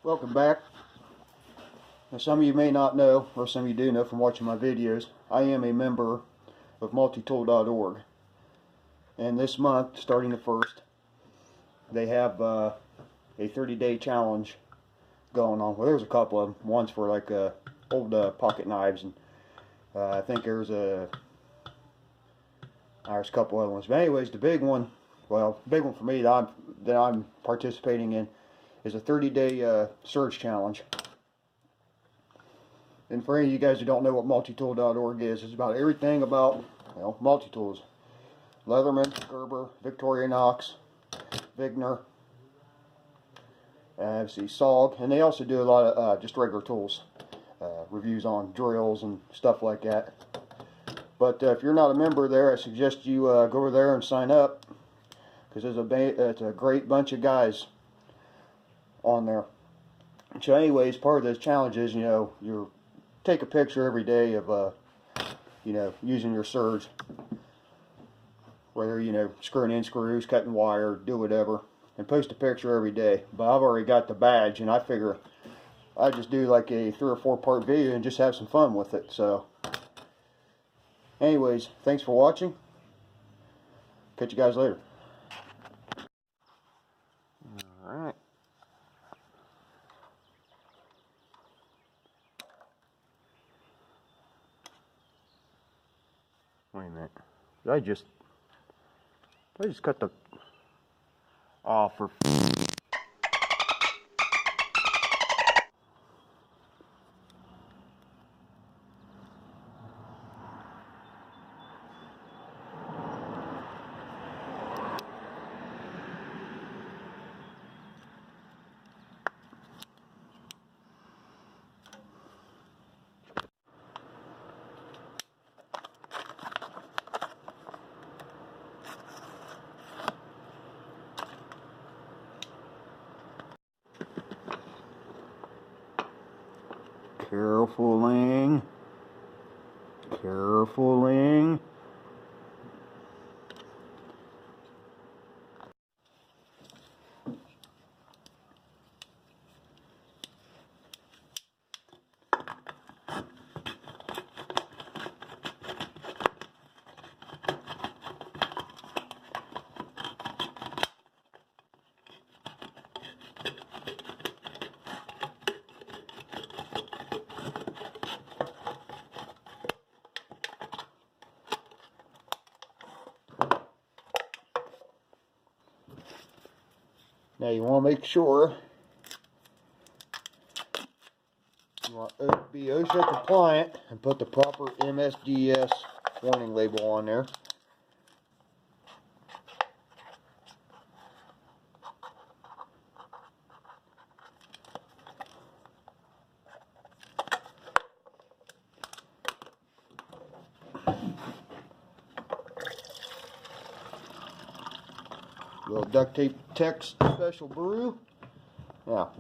Welcome back. Now, some of you may not know, or some of you do know from watching my videos, I am a member of multitool.org. And this month, starting the 1st, they have a 30-day challenge going on. Well, there's a couple of them. One's for like old pocket knives, and I think there's a couple other ones. But anyways, the big one, well, the big one for me that I'm participating in is a 30-day surge challenge. And for any of you guys who don't know what multitool.org is, it's about everything about, well, multi-tools. Leatherman, Gerber, Victorinox, Vigner, see SOG, and they also do a lot of just regular tools, reviews on drills and stuff like that. But if you're not a member there, I suggest you go over there and sign up, because it's a great bunch of guys on there. So anyways, part of those challenges, you take a picture every day of using your surge, whether screwing in screws, cutting wire, do whatever, and post a picture every day. But I've already got the badge, and I figure I just do like a 3 or 4 part video and just have some fun with it. So anyways, thanks for watching. Catch you guys later. Alright. Wait a minute. Did I just cut the off for Carefuling. Now you want to make sure you want to be OSHA compliant and put the proper MSDS warning label on there. Little duct tape text special brew. Now,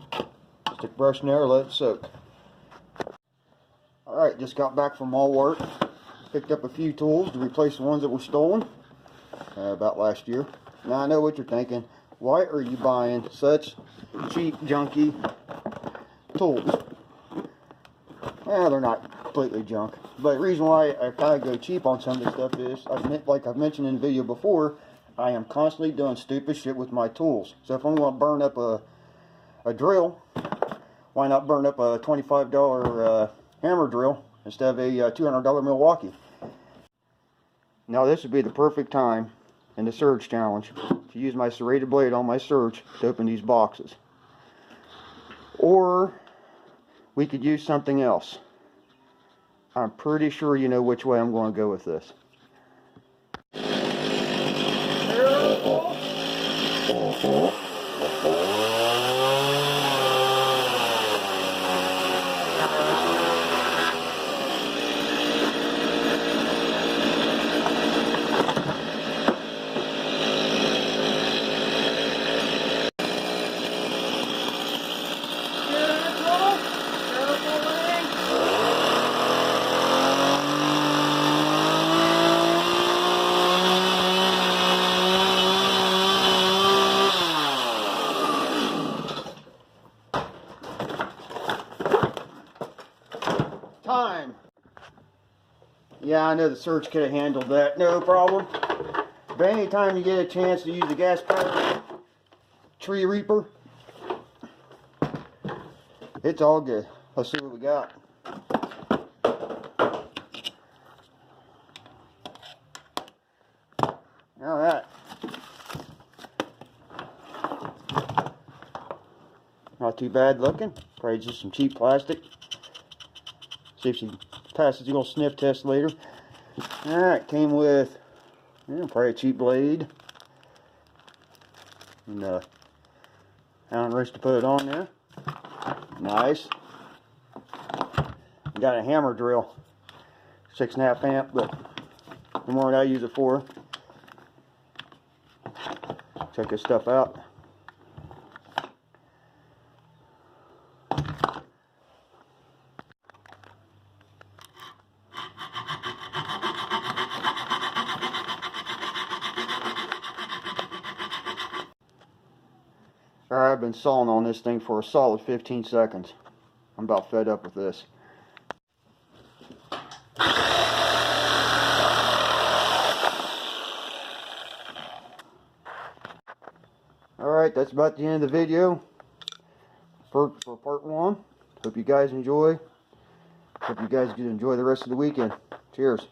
stick brush in there, let it soak. Alright, just got back from Walmart. Picked up a few tools to replace the ones that were stolen about last year. Now I know what you're thinking. Why are you buying such cheap, junky tools? Well, they're not completely junk. But the reason why I kind of go cheap on some of this stuff is, like I've mentioned in the video before, I am constantly doing stupid shit with my tools. So if I'm going to burn up a drill, why not burn up a $25 hammer drill instead of a $200 Milwaukee? Now this would be the perfect time in the Surge Challenge to use my serrated blade on my Surge to open these boxes. Or we could use something else. I'm pretty sure you know which way I'm going to go with this. time. Yeah, I know the Surge could have handled that, no problem. But anytime you get a chance to use the gas-powered tree reaper, it's all good. Let's see what we got. Now that. Not too bad looking. Probably just some cheap plastic. See if she passes the old sniff test later. Alright, came with probably a cheap blade. And Allen wrench to put it on there. Nice. Got a hammer drill. 6.5 amp, but the more I use it for. Check this stuff out. Alright, I've been sawing on this thing for a solid 15 seconds. I'm about fed up with this. Alright, that's about the end of the video for part 1. Hope you guys enjoy. Hope you guys get to enjoy the rest of the weekend. Cheers.